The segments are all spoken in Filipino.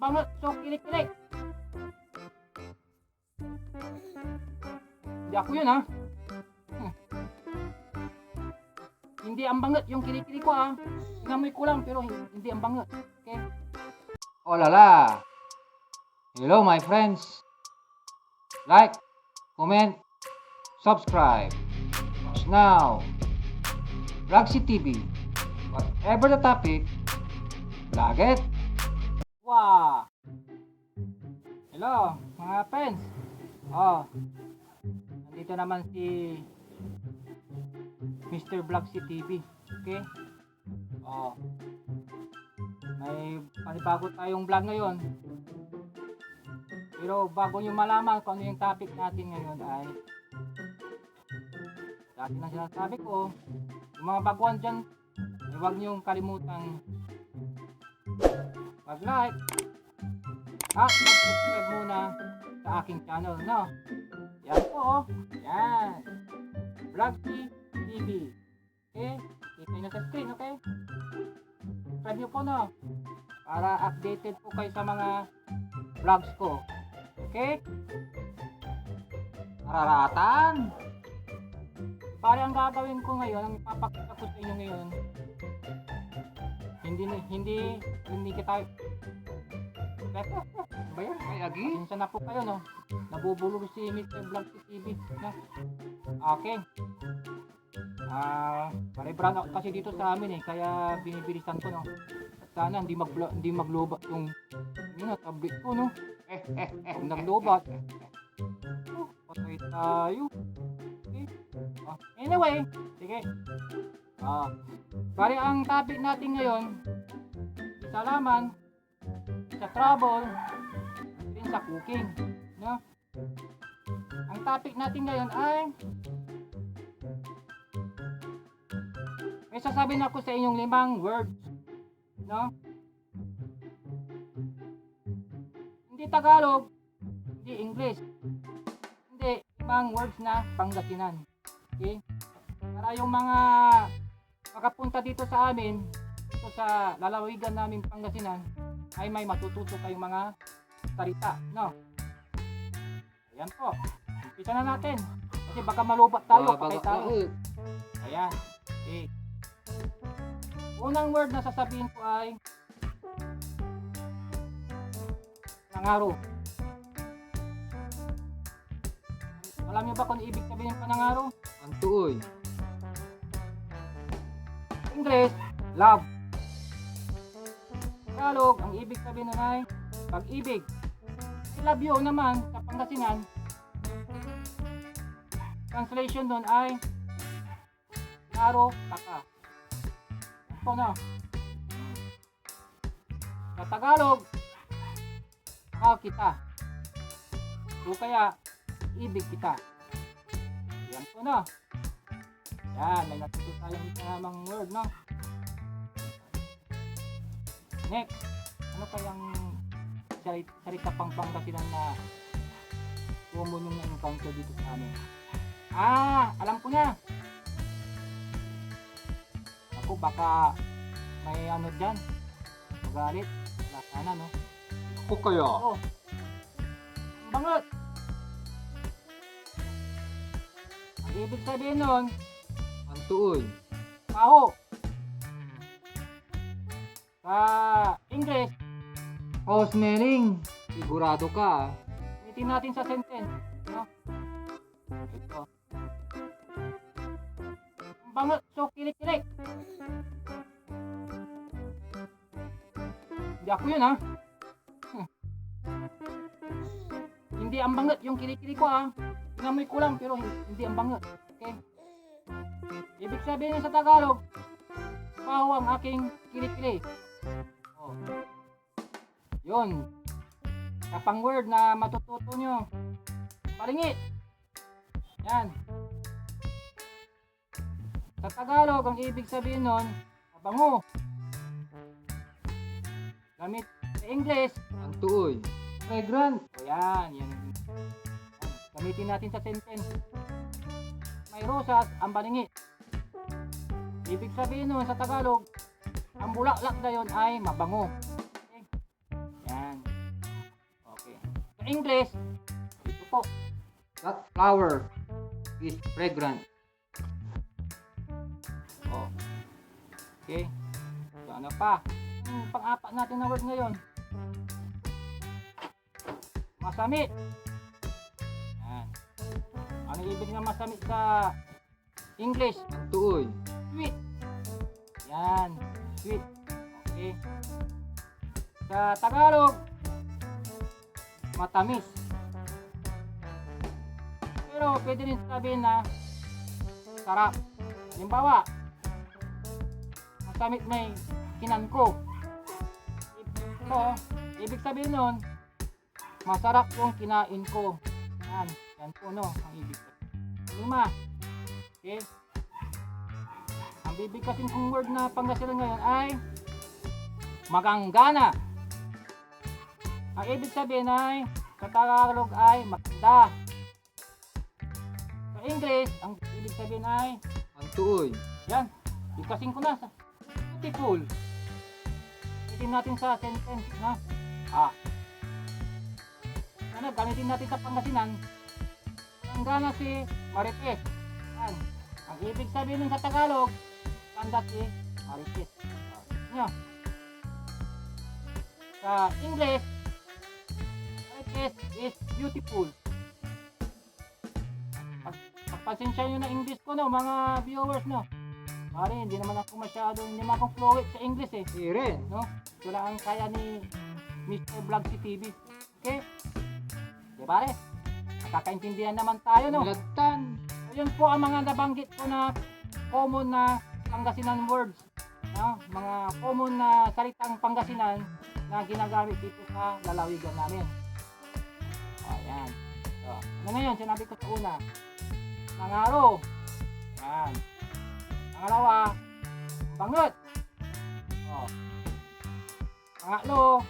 banget, so kilik-kilik. Hindi ako yun ha. Hindi ang banget yung kilikili ko ha. Inamoy ko lang pero hindi ang banget. Okay? Oh la la! Hello my friends! Like, comment, subscribe. Watch now! Vlogsy TV. Whatever the topic, vlog it! Wow! Hello mga friends. Oh, nandito naman si Mr. Vlogsy TV. Okay? Oh, may panibago tayong vlog ngayon. Pero bago nyo malaman kung ano yung topic natin ngayon ay dati na sinasabi ko, yung mga baguhan dyan, ay huwag nyo kalimutang mag-like at mag-subscribe muna sa aking channel, no? Yan po, oh. Yan. Vlogsy TV. Okay? Kita nyo sa screen, okay? Subscribe nyo po, no? Para updated po kayo sa mga vlogs ko. Okay? Nararatan! Pare, ang gagawin ko ngayon, ang ipapakita ko sa inyo ngayon, hindi kita ba yan? Ay, agi? Minsan na po kayo, no? Nabubulog si Mr. Vlogsy TV, no? Okay. Pare-brand out kasi dito sa amin eh, kaya binibilisan ko, no? At sana hindi maglobat yung tablet ko, no? Kung naglobat, patay tayo. Okay. Anyway, sige. Pare, ang topic natin ngayon, sa laman, sa travel, rin sa cooking, no? Ang topic natin ngayon ay may sasabihin ako sa inyong 5 words, no? Hindi Tagalog, hindi English, hindi 5 words na Pangasinan. Okay? Para yung mga makapunta dito sa amin, dito sa lalawigan namin Pangasinan, ay may matututo kayong mga salita, no? Ayan po. Umpisa na natin. Kasi baka malubat tayo, patay tayo. Ayan. Okay. Unang word na sasabihin ko ay panangaro. Alam niyo ba kung ibig sabihin ng panangaro? Ang tuoy. English, love. Tagalog, ang ibig sabihin nun ay pag-ibig. I love you naman sa Pangasinan. Translation nun ay Naro Taka. Ito na. Sa Tagalog, mahal kita. So kaya, ibig kita. Yan po na. Yan, may natuto tayong tamang word, no? Next, ano kayang salita pang Pangasinan na common yung na-encounter dito sa amin? Alam ko na. Ako baka may ano dyan, magalit. Wala sana, no? Ako kaya? Oo. Bangot. Ang ibig sabihin nun, Ang tuoy. paho. Sa English, Oh, smelling. Sigurado ka. ulitin natin sa sentence, no? Ito. Ang bangot, so kilik-kilik. Hindi ako yun, ha? Hindi ang bangot yung kilikili ko, ha? Inamoy ko lang pero hindi ang bangot. Okay? Ibig sabihin sa Tagalog, paho ang aking kilikili. Oh. Yun. Kapang word na matututo nyo. Palingit. Yan. Sa Tagalog, ang ibig sabihin nun, mabango. Gamit sa English, Ang tuoy. Fragrant. o yan. Gamitin natin sa sentence. May rosas ang balingit. Ibig sabihin nun sa Tagalog, ang bulaklak na yun ay mabango. Okay? Yan. Sa English, ito po. That flower is fragrant. Oh. Okay. So, ano pa? Yung pang-apat natin na word ngayon. Masamit. Yan. Ano ibig ng masamit sa English? Ang tuoy. Sweet. Yan. Sweet. Okay. Sa Tagalog, matamis. Pero pwede rin sabihin na sarap. Halimbawa, masamit may kinan ko. So, ibig sabihin nun, masarap yung kinain ko. Yan. Yan po no, ang ibig sabihin. Lima. Okay. Ang bibigkasin kong word na Pangasinan ngayon ay maganggana. Ang ibig sabihin ay sa Tagalog ay maganda. Sa English, ang ibig sabihin ay Ang tuoy. yan. Bigkasin ko na sa beautiful. Gamitin natin sa sentence na ano, gamitin natin sa Pangasinan. Maganggana si Marites. Yan. Ang ibig sabihin nun sa Tagalog, ganda si Marites. Nyo. Sa English, Marites is beautiful. Pagpasensya nyo na English ko no, mga viewers no. Pare, hindi naman ako hindi naman ako fluent sa English eh. Rin. No? Ito lang ang kaya ni Mr. Vlog si TV. Okay? Di pare? Nakakaintindihan naman tayo no. Latan. Ayun po ang mga nabanggit ko na common na Pangasinan words. No? Mga common na salitang Pangasinan na ginagamit dito sa lalawigan namin. Ayan. So, ano ngayon? Sinabi ko sa una. Nangaro. Yan. Pangalawa, bangot. Oh. Pangatlo,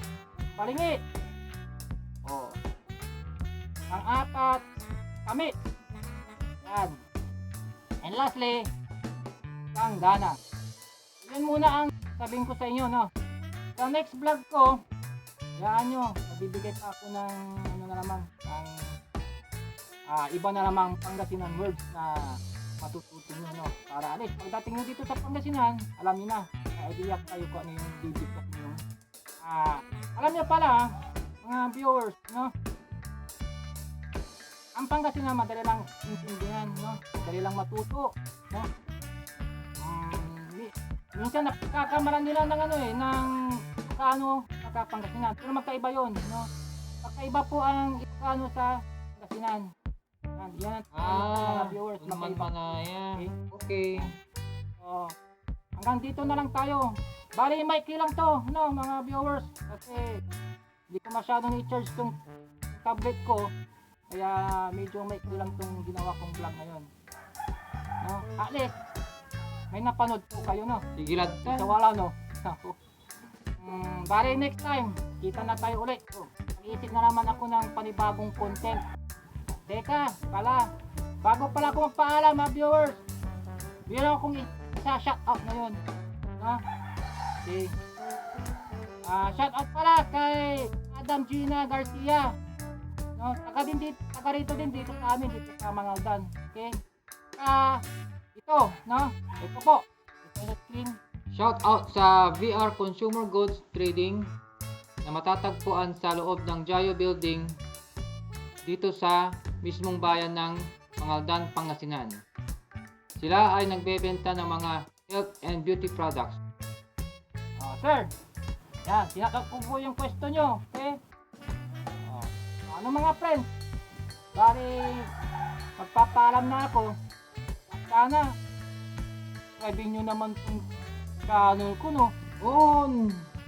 balingit. Oh. Pang-apat, kamit. Yan. And lastly, panggana. Yan muna ang sabihin ko sa inyo, no? Sa next vlog ko, yaan nyo, magbibigay pa ako ng ano na naman, ng iba na namang Pangasinan words na matututin nyo, no? Para alis, pagdating nyo dito sa Pangasinan, alam nyo na, idea kayo kung ano yung bibigyan nyo. Alam nyo pala, mga viewers, no? Ang Pangasinan madali lang intindihan, no? Madali lang matuto, no? Minsan nakakamaran nila ng ano eh, ng Ilocano sa Pangasinan. Pero magkaiba yon, no? Magkaiba po ang Ilocano sa Pangasinan. Yan mga viewers, naman magkaiba. pa na yan. Okay. Okay. So, hanggang dito na lang tayo. Bali, maikli lang to, no, mga viewers. Kasi hindi ko masyadong i-charge tong tablet ko. Kaya medyo maikli lang tong ginawa kong vlog ngayon. No? At least, may napanood po kayo, no? Sige latan. Sa wala, no? Bali, next time, kita na tayo ulit. So, mag-iisip na naman ako ng panibagong content. Teka, bago pala ako magpaalam, mga viewers. Meron akong isa-shoutout ngayon. No? Okay. Shoutout pala kay Madam Gina Garcia. No, taga rito din dito sa amin, dito sa Mangaldan. Okay? Ito, no? Ito po. Ito screen. Shout out sa VR Consumer Goods Trading na matatagpuan sa loob ng Jayo Building dito sa mismong bayan ng Mangaldan, Pangasinan. Sila ay nagbebenta ng mga health and beauty products. Sir, yan, sinakap ko po yung pwesto nyo. Okay? Ano mga friends? Bali, magpapaalam na ako. Sana, subscribe nyo naman itong channel ko, no?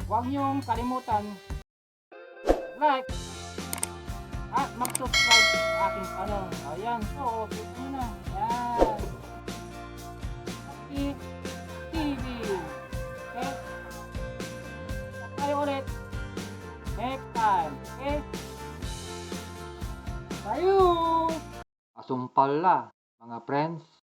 Huwag nyong kalimutan like at mag-subscribe sa aking channel. Ayan, so, click nyo na. Ayan. Happy TV. Okay? Tayo ulit next time. Okay? Tayo! Asumpal la, mga friends.